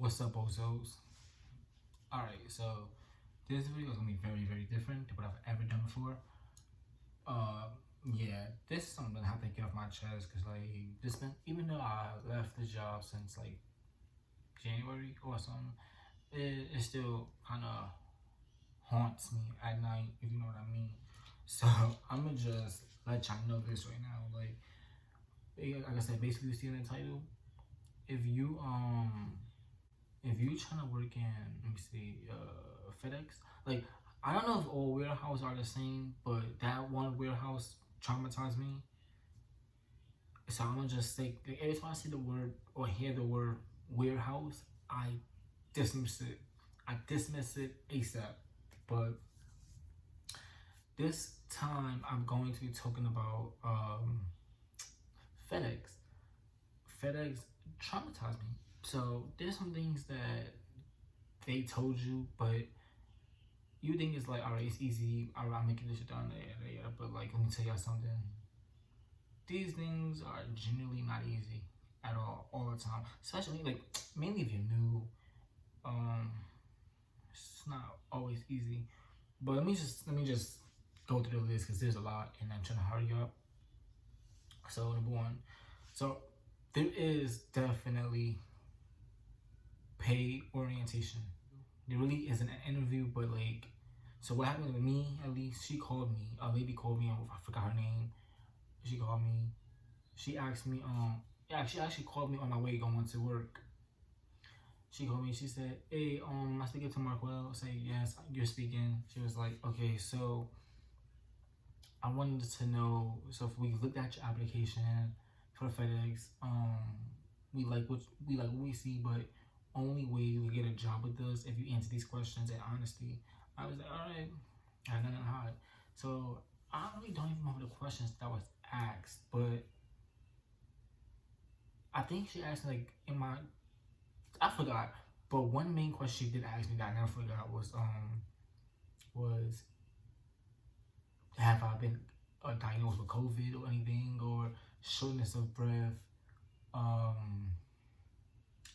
What's up, bozos? Alright, so this video is gonna be very, very different to what I've ever done before. Uh, yeah, this is something I have to get off my chest because, like, this been, even though I left the job since like January or something, it still kind of haunts me at night, if you know what I mean. So, I'm gonna just let y'all know this right now. Like I said, basically, you see in the title, if you trying to work in, let me see, FedEx, like, I don't know if all warehouses are the same, but that one warehouse traumatized me. So I'm gonna just say, like, every time I see the word or hear the word warehouse, I dismiss it. I dismiss it ASAP. But this time I'm going to be talking about FedEx. FedEx traumatized me. So there's some things that they told you, but you think it's like, alright, it's easy, alright, I'm making this shit down there, but like, let me tell y'all something. These things are genuinely not easy at all the time. Especially, like, mainly if you're new. It's not always easy. But let me just go through the list because there's a lot and I'm trying to hurry up. So number one, so there is definitely pay orientation. There really isn't an interview, but like, so what happened with me, at least, she called me, a lady called me, I forgot her name. She called me, she asked me, yeah, she actually called me on my way going to work. She called me, she said, hey, I speaking to Markwell. I say, yes, you're speaking. She was like, okay, so I wanted to know, so if we looked at your application for FedEx, we like what we see, but only way you get a job with us if you answer these questions in honesty. I was like, all right, I got nothing to hide. So I really don't even remember the questions that was asked, but I think she asked me, like, I forgot. But one main question she did ask me that I never forgot was have I been diagnosed with COVID or anything, or shortness of breath,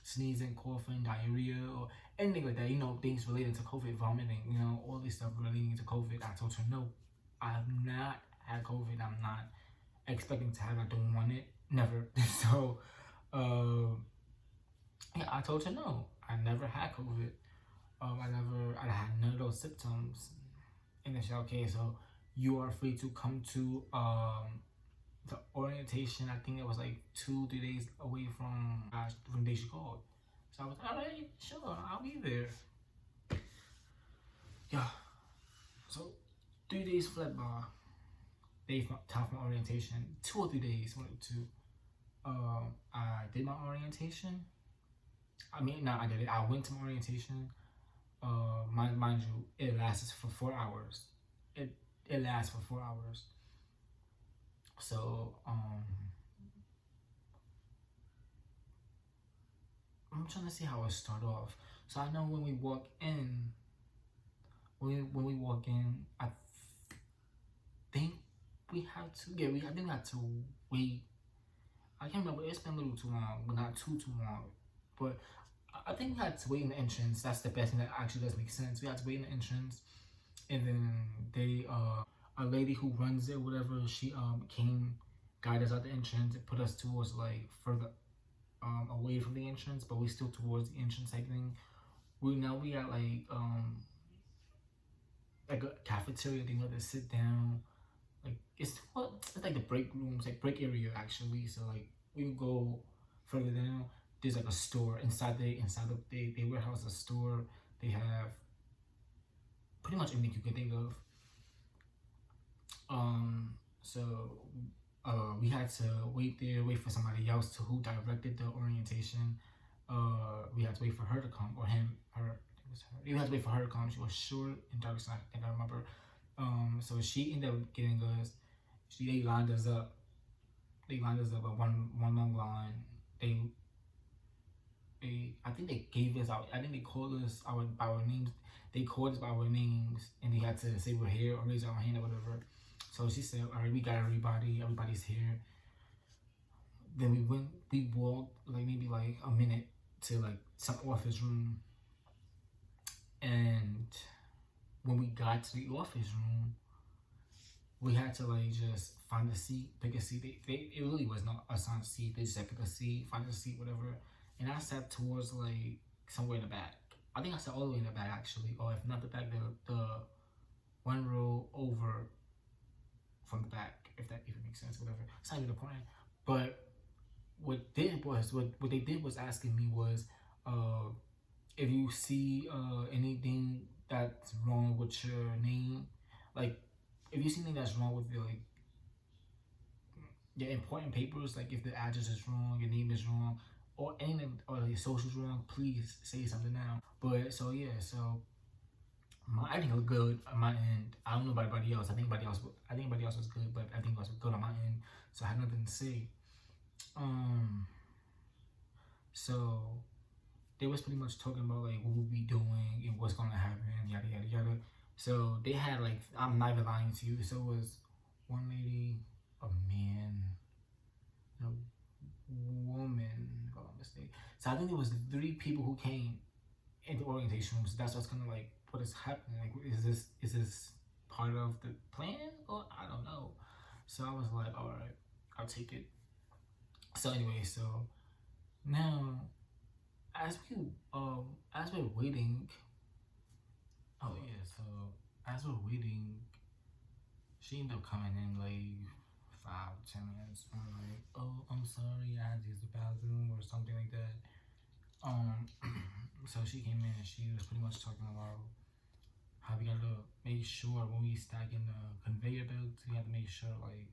sneezing, coughing, diarrhea, or anything like that, things related to COVID, vomiting, all this stuff relating to COVID. I told her no, I have not had COVID. I'm not expecting to have it. I don't want it. Never. So, yeah, I told her no. I never had COVID. I had none of those symptoms. And then she said, okay, so you are free to come to the orientation. I think it was like 2-3 days away from the day she called. So I was like, all right, sure, I'll be there. Yeah. So 3 days fled by. Time for my orientation. 2 or 3 days, one or two. I did my orientation. I mean, no, I did it. I went to my orientation. Mind you, it lasts for 4 hours. It lasts for 4 hours. So, I'm trying to see how it start off. So I know when we walk in, I think we had to, I think we had to wait. I can't remember, it's been a little too long, but not too long. But I think we had to wait in the entrance. That's the best thing that actually does make sense. We had to wait in the entrance, and then they, a lady who runs it, whatever, she came, guided us out the entrance, and put us towards like further away from the entrance, but we still towards the entrance type thing. We at like a cafeteria thing where they sit down. Like it's like the break rooms, like break area actually. So like we go further down, there's like a store inside the warehouse, a store. They have pretty much anything you can think of. So we had to wait for somebody else who directed the orientation. We had to wait for her to come, or him, her. I think it was her. We had to wait for her to come. She was short and dark side. I think I remember. So she ended up getting us. They lined us up. They lined us up at one long line. I think they gave us out. I think they called us by our names. They called us by our names, and they had to say we're here or raise our hand or whatever. So she said, all right, we got everybody. Everybody's here. Then we walked like maybe like a minute. to like some office room, and when we got to the office room, we had to like just find a seat, pick a seat. It really was not assigned seat. They just said pick a seat, find a seat, whatever. And I sat towards like somewhere in the back. I think I sat all the way in the back actually, or if not the back, the one row over from the back, if that even makes sense, whatever. It's not even important. But what they did was asking me was, if you see anything that's wrong with your name, like if you see anything that's wrong with your important papers, like if the address is wrong, your name is wrong, or anything, or your social's wrong, please say something now. But so yeah, so I think it was good on my end. I don't know about everybody else. I think everybody else was good, but I think it was good on my end. So I had nothing to say. Um, so they was pretty much talking about like what we'll be doing and what's gonna happen, yada yada yada. So they had like, I'm not even lying to you. So it was one lady, a man, and a woman, if I'm not mistaken. So I think it was 3 people who came in the orientation room. So that's what's gonna like what is happening. Like, is this part of the plan or I don't know. So I was like, all right, I'll take it. So anyway, so now as we're waiting, oh yeah, so as we're waiting, she ended up coming in like 5-10 minutes. I'm like, oh, I'm sorry, I had to use the bathroom or something like that. So she came in and she was pretty much talking about how we gotta make sure when we stack in the conveyor belts, we have to make sure like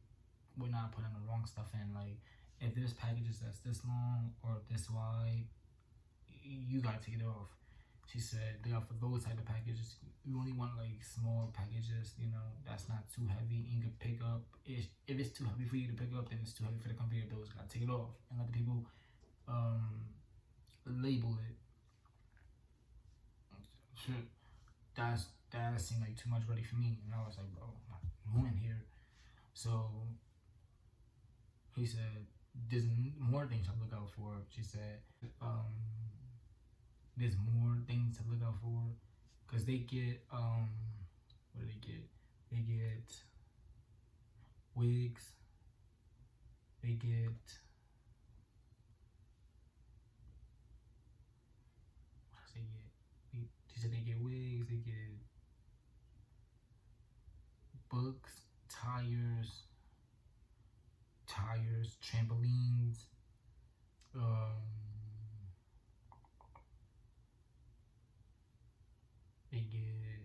we're not putting the wrong stuff in. Like if there's packages that's this long or this wide, you gotta take it off. She said, yeah, for those type of packages, you only want like small packages, you know, that's not too heavy and you can pick up. If it's too heavy for you to pick up, then it's too heavy for the conveyor belts. Gotta take it off and let the people label it. Shit, that seemed like too much ready for me, and I was like, bro, I'm in here. So he said, there's more things to look out for. She said, there's more things to look out for because they get what do they get? They get wigs. They get what else they get? She said they get wigs. They get books, trampolines. They get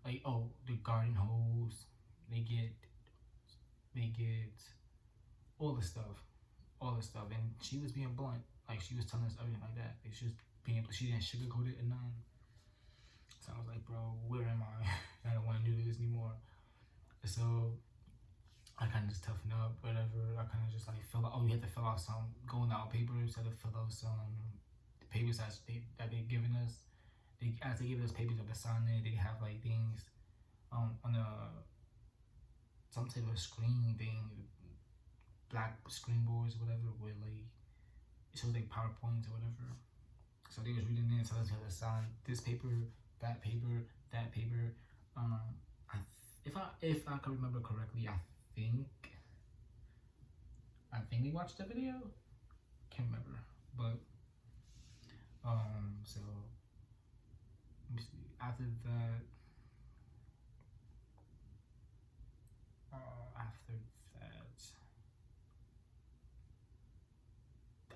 like, oh, the garden hose. They get all the stuff, and she was being blunt. Like she was telling us everything like that. Like, she didn't sugarcoat it or nothing. So I was like, bro, where am I? I don't want to do this anymore. So I kind of just toughened up, whatever. I kind of just like fill out. Oh, you had to fill out some going out papers. Had to fill out some papers that they're giving us. As they give us papers of the sign it, they have like things on some type of screen thing, black screen boards, whatever, where like it shows like PowerPoints or whatever. So they was reading it, so they had to sign this paper, that paper, that paper. If I can remember correctly, think I think we watched the video. Can't remember, but so let me see. After that,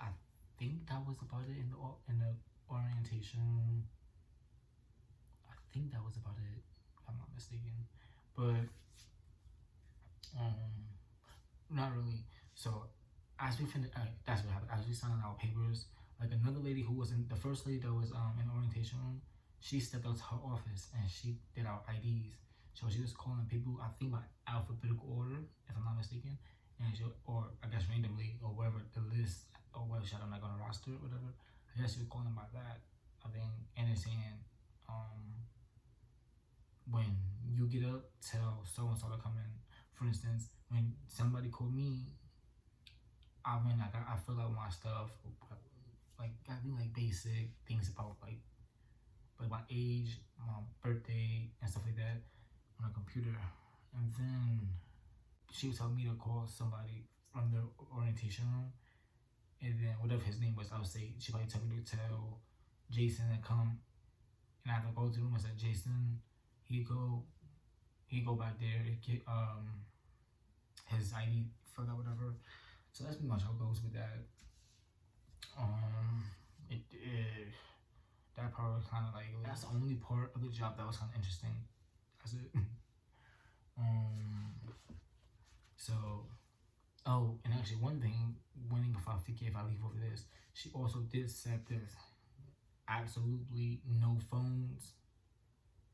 I think that was about it in the orientation. I think that was about it, if I'm not mistaken. But not really. So as we finished, that's what happened. As we signed our papers, like another lady who was in the first lady that was in the orientation room, she stepped out to her office and she did our IDs. So she was calling people, I think by alphabetical order, if I'm not mistaken, and or I guess randomly or whatever the list or whatever she had on like on a roster or whatever. I guess she was calling by that. I think, and it's saying, when you get up, tell so and so to come in. For instance, when somebody called me, I fill out my stuff, like got me like basic things about like my age, my birthday, and stuff like that on a computer. And then she would tell me to call somebody from the orientation room, and then whatever his name was, I would say she probably tell me to tell Jason to come, and I have to go to the room and say Jason, he go he go back there and get his ID, forgot whatever. So that's pretty much how it goes with that. Um, it that part was kind of like that's the only part of the job that was kind of interesting. That's it. um, so and actually one thing, if I forget if I leave over this, she also did set this absolutely no phones,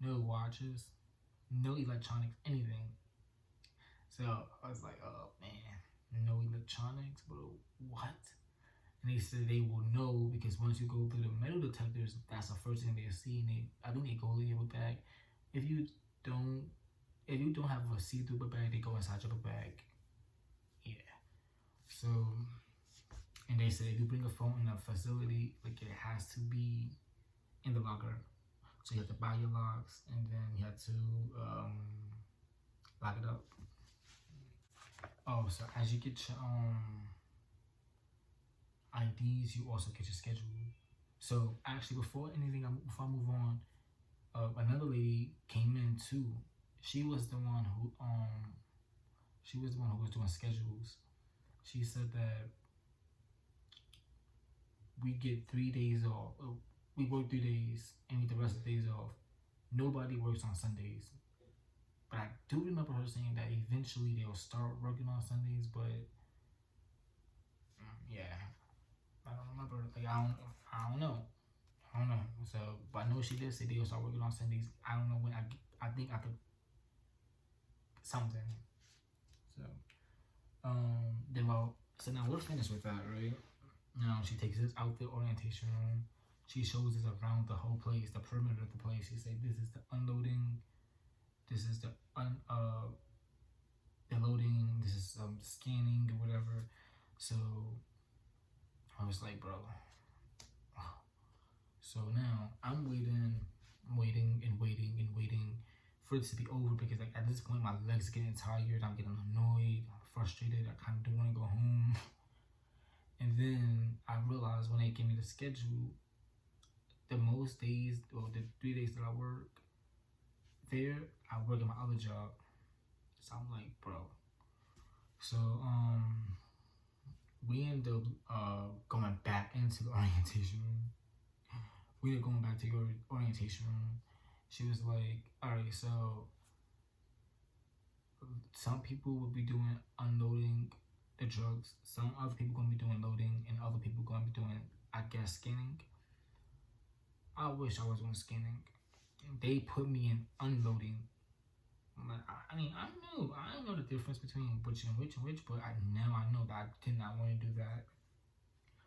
no watches, no electronics, anything. So I was like, oh man, no electronics, bro. What? And they said they will know because once you go through the metal detectors, that's the first thing they'll see. And I think they go in your book bag. If you don't, have a see-through book bag, they go inside your book bag. Yeah. So, and they said if you bring a phone in a facility, like it has to be in the locker. So you have to buy your locks, and then you have to lock it up. Oh, so as you get your IDs, you also get your schedule. So actually, before I move on, another lady came in too. She was the one who was doing schedules. She said that we get 3 days off. We work 3 days and we get the rest of the days off. Nobody works on Sundays. But I do remember her saying that eventually they'll start working on Sundays, but yeah, I don't remember. Like I don't know. So, but I know she did say they'll start working on Sundays. I don't know when. I think after something. So, so now we're finished with that, right? Now she takes us out the orientation room. She shows us around the whole place, the perimeter of the place. She said, "This is the unloading. This is the the loading. This is scanning or whatever." So I was like, "Bro." So now I'm waiting for this to be over because like at this point my legs are getting tired. I'm getting annoyed, frustrated. I kind of do want to go home. And then I realized when they gave me the schedule, the most days or the 3 days that I work there, I work at my other job. So I'm like, bro. So we end up going back into the orientation room. We ended up going back to your orientation room. She was like, all right, so some people will be doing unloading the drugs. Some other people going to be doing loading, and other people going to be doing, I guess, scanning. I wish I was doing scanning. They put me in unloading. I mean, I don't know the difference between which and which, but I know that I did not want to do that.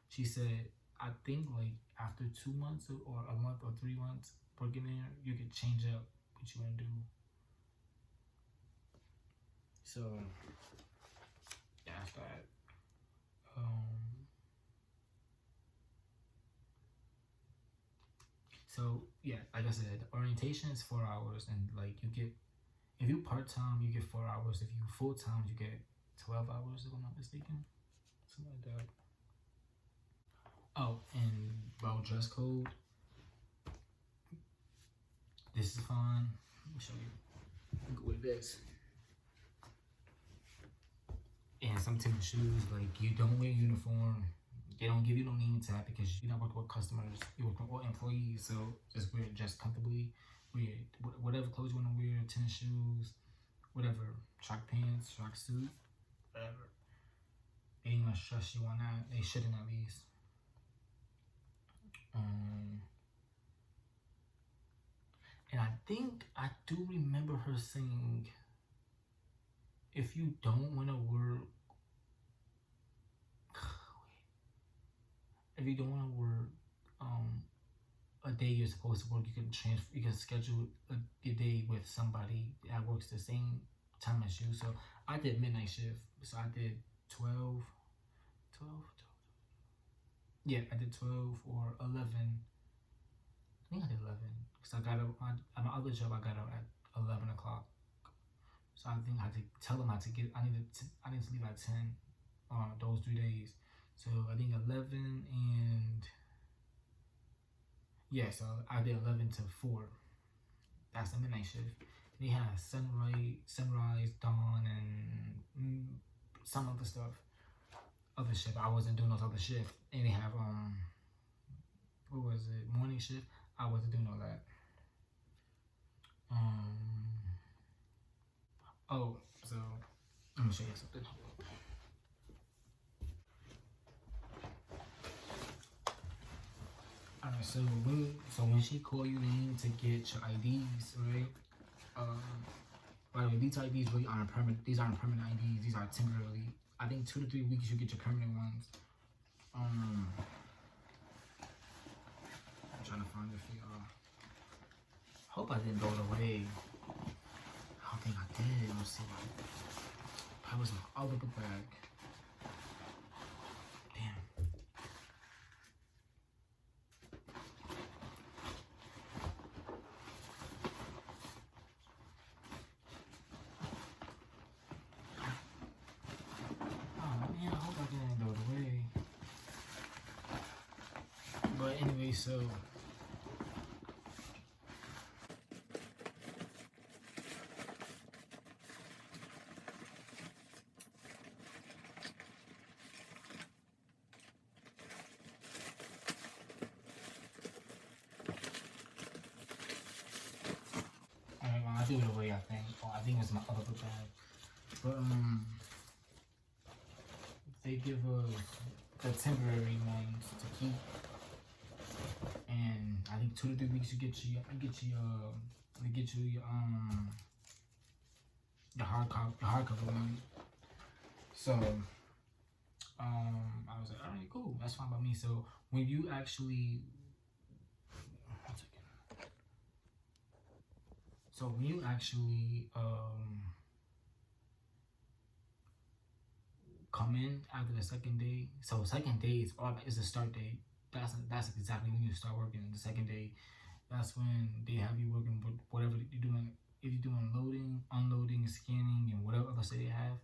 She said, I think like after 2 months or a month or 3 months working there, you can change up what you want to do. So that's that. So yeah, like I said, the orientation is 4 hours, and like you get, if you part time, you get 4 hours. If you full time, you get 12 hours. If I'm not mistaken, something like that. Oh, and about dress code, this is fine. Let me show you. Look what it is. And some tennis shoes, like you don't wear uniform. They don't give you no name tag because you're not working with customers. You work with employees, so just wear it just comfortably. Wear whatever clothes you want to wear, tennis shoes, whatever, track pants, track suit, whatever. They ain't gonna stress you on that. They shouldn't at least. And I think I do remember her saying, if you don't want to work, a day you're supposed to work, you can schedule a day with somebody that works the same time as you. So I did midnight shift, so I did 12. Yeah, I did 12 or 11. I think I did 11 because I got up at my other job. I got up at 11 o'clock. So I think I had to tell them I had to get. I need to leave at 10 on those 3 days. So I think 11 and yeah. So I did 11 to 4. That's the midnight shift. They had sunrise, dawn, and some other stuff. Other shift. I wasn't doing those other shifts. And they have what was it? Morning shift. I wasn't doing all that. Oh, so let me show you something. Alright, so when she call you in to get your IDs, right? By the way, these IDs really aren't permanent. These aren't permanent IDs. These are temporarily. I think 2 to 3 weeks you get your permanent ones. I'm trying to find it for y'all. Hope I didn't throw it away. I don't think I did. Let's see. That was my other book bag. Damn. Oh man, I hope I didn't throw it away. But anyway, so. I threw it away, I think. Or I think it was my other book bag. But they give us the temporary ones to keep. And I think 2 to 3 weeks you get your hardcover one. So I was like, all right, cool, that's fine by me. So when you actually come in after the second day. So second day is the start date. That's exactly when you start working. The second day, that's when they have you working with whatever you're doing. If you're doing loading, unloading, scanning, and whatever else they have,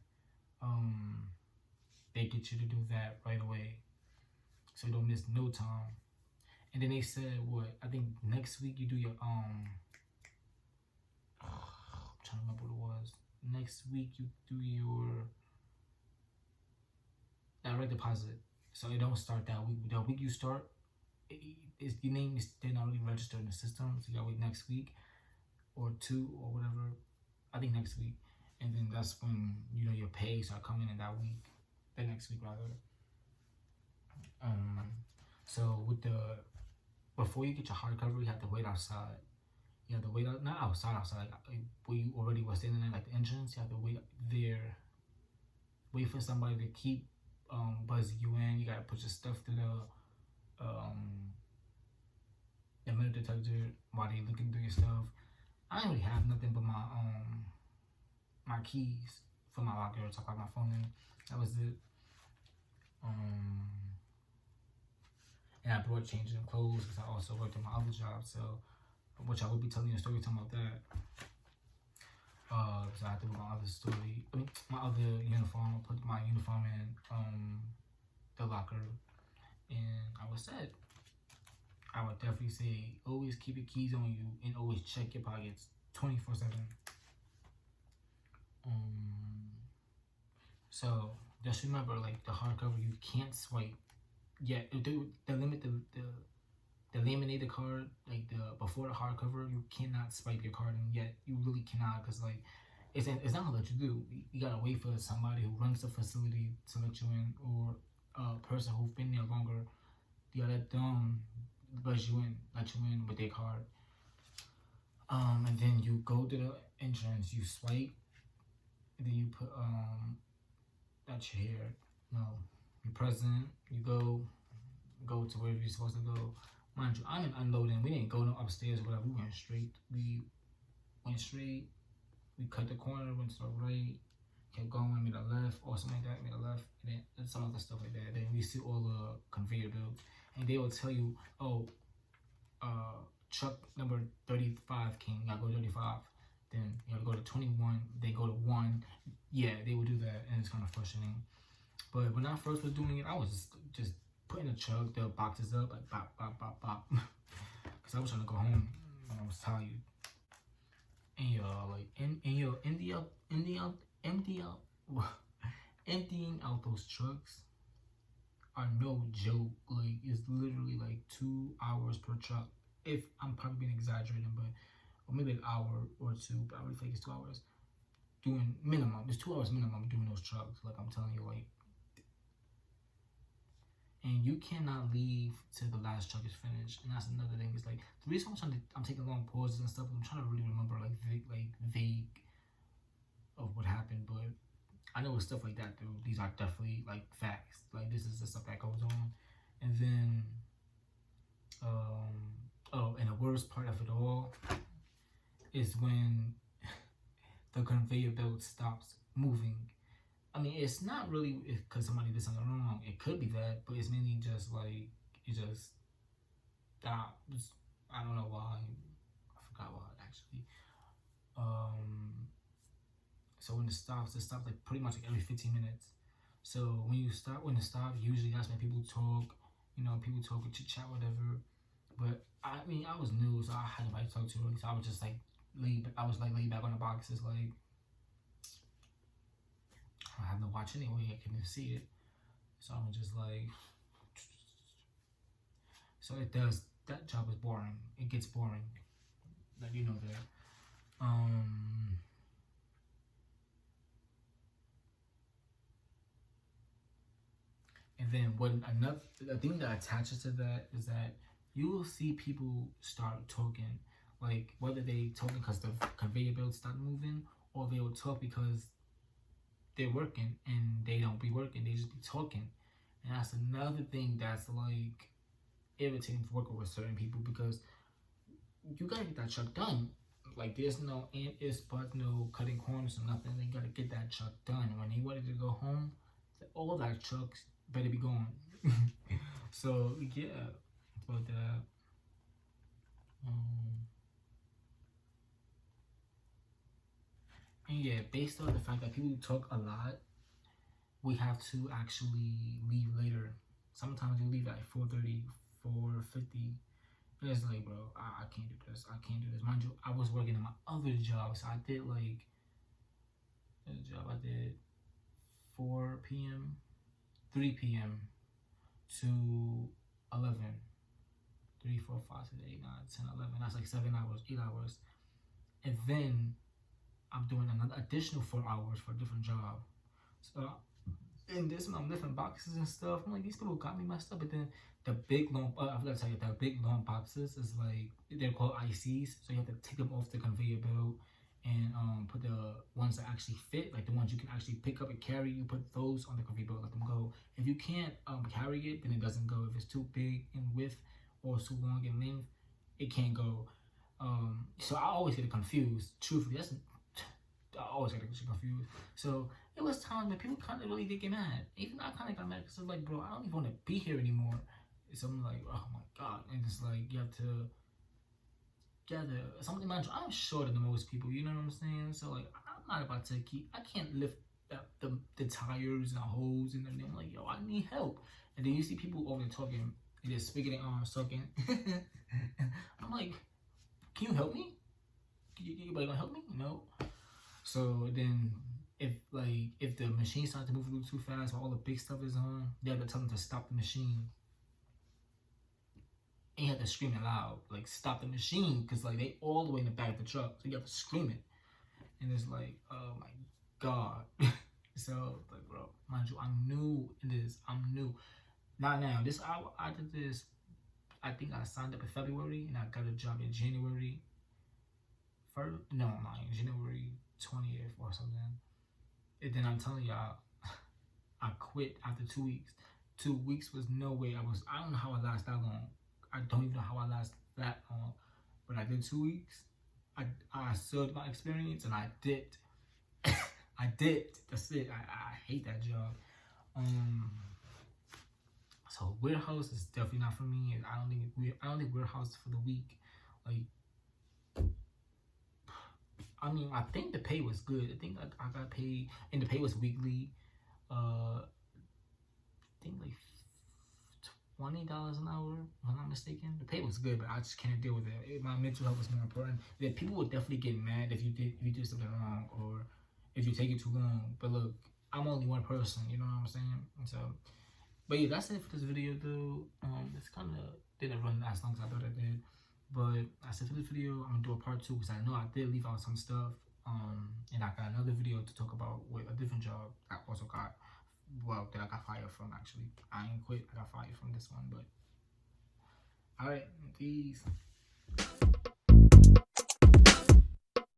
they get you to do that right away, so you don't miss no time. And then they said what? I think next week you do your I'm trying to remember what it was. Next week you do your direct deposit. So it don't start that week. The week you start, it's your name is they're not really registered in the system. So you gotta wait next week or 2 or whatever. I think next week, and then that's when your pay start coming in that week. The next week rather. So with before you get your hardcover, you have to wait outside. You have to wait not outside, like where you already was standing at, like the entrance. You have to wait there. Wait for somebody to keep buzzing you in. You gotta put your stuff through the metal detector while they looking through your stuff. I don't really have nothing but my keys for my locker. So I got my phone in. That was it. And I brought changing clothes because I also worked at my other job. So, which I will be telling you a story time about that. So I had to put my other uniform. Put my uniform in the locker, and I was set. I would definitely say always keep your keys on you and always check your pockets 24/7. So just remember, like the hardcover, you can't swipe. Yeah, they limit the laminated card, like before the hardcover, you cannot swipe your card, and yet you really cannot, because like it's not gonna let you do. You gotta wait for somebody who runs the facility to let you in, or a person who's been there longer. You gotta let them let you in with their card. And then you go to the entrance, you swipe, and then you put that's your hair. No, you're present. You go to wherever you're supposed to go. Mind you, I'm in unloading. We didn't go no upstairs or whatever. We went straight. We cut the corner, went to the right, kept going, made a left or something like that, made a left, and then some other stuff like that. Then we see all the conveyor belts, and they will tell you, oh, truck number 35 came, you gotta go to 35. Then you gotta go to 21. They go to 1. Yeah, they would do that, and it's kind of frustrating. But when I first was doing it, I was just putting the boxes up, like bop, bop, bop, bop. Because I was trying to go home, and I was tired. And like, emptying out those trucks are no joke. Like, it's literally like 2 hours per truck. If I'm probably being exaggerating, but or maybe an hour or two, but I really think it's 2 hours. Doing minimum, it's 2 hours minimum doing those trucks. Like I'm telling you, like, and you cannot leave till the last truck is finished. And that's another thing. It's like the reason I'm taking long pauses and stuff. I'm trying to really remember like vague of what happened, but I know it's stuff like that though. These are definitely like facts. Like this is the stuff that goes on, and then and the worst part of it all is when the conveyor belt stops moving. I mean, it's not really because somebody did something wrong. It could be that, but it's mainly just like it just stops. I don't know why. I forgot why actually. So when it stops like pretty much like every 15 minutes. So when it stops, usually that's when people talk. You know, people talk, chit chat, whatever. But I mean, I was new, so I had nobody to talk to really. So I was just like laid back on the boxes, like. I have no watch anyway. I couldn't see it, so I'm just like. So it does. That job is boring. It gets boring. Like you know that. And then the thing that attaches to that is that you will see people start talking, like whether they talking because the conveyor belts start moving, or they will talk because they're working and they don't be working. They just be talking, and that's another thing that's like irritating to work with certain people because you gotta get that truck done. Like there's no ifs, but no cutting corners or nothing. They gotta get that truck done. When they wanted to go home, all that trucks better be gone. So yeah, about that. And yeah, based on the fact that people talk a lot, we have to actually leave later. Sometimes we leave at 4:30, 4:50. It's like, bro, I can't do this. I can't do this. Mind you, I was working in my other job, so I did like this job. I did 4 p.m., 3 p.m. to 11. 3, 4, 5, 6, 8, 9, 10, 11. That's like 7 hours, 8 hours. And then I'm doing another additional 4 hours for a different job. So in this one, I'm lifting boxes and stuff. I'm like, these people got me messed up. But then the big long, I forgot to tell you, the big long boxes is like, they're called ICs. So you have to take them off the conveyor belt and put the ones that actually fit, like the ones you can actually pick up and carry. You put those on the conveyor belt, let them go. If you can't carry it, then it doesn't go. If it's too big in width or too long in length, it can't go. So I always get confused. Truthfully, I always get confused. So it was times when people kind of really did get mad. Even I kind of got mad because it's like, bro, I don't even want to be here anymore. So I'm like, oh my god, and it's like you have to something. I'm shorter than most people. You know what I'm saying? So like, I'm not about to I can't lift the tires and the hose and everything. I'm like, yo, I need help. And then you see people over there talking. And they're speaking their arms, talking. I'm like, can you help me? Anybody gonna help me? No. So then, if the machine starts to move a little too fast, while all the big stuff is on, they have to tell them to stop the machine. And you have to scream it loud, like stop the machine, because like they all the way in the back of the truck, so you have to scream it. And it's like, oh my god. So like, bro, mind you, I'm new in this. I'm new. Not now. I did this. I think I signed up in February and I got a job in January 1st. No, I'm lying. January 20th or something. And then I'm telling y'all, I quit after 2 weeks. 2 weeks was no way. I don't know how I last that long. I don't even know how I last that long. But I did 2 weeks. I sold my experience and I dipped. I I dipped. That's it. I hate that job. So warehouse is definitely not for me. I don't think warehouse is for the weak. Like, I mean, I think the pay was good. I think I got paid, and the pay was weekly. I think like $20 an hour, if I'm not mistaken. The pay was good, but I just can't deal with it. My mental health was more important. Yeah, people would definitely get mad if you did something wrong or if you take it too long. But look, I'm only one person. You know what I'm saying? And so, but yeah, that's it for this video, though. It's kind of didn't run as long as I thought it did. But that's it for this video. I'm gonna do a part 2 because I know I did leave out some stuff. And I got another video to talk about with a different job I also got. Well, that I got fired from, actually. I ain't quit. I got fired from this one, but all right, peace.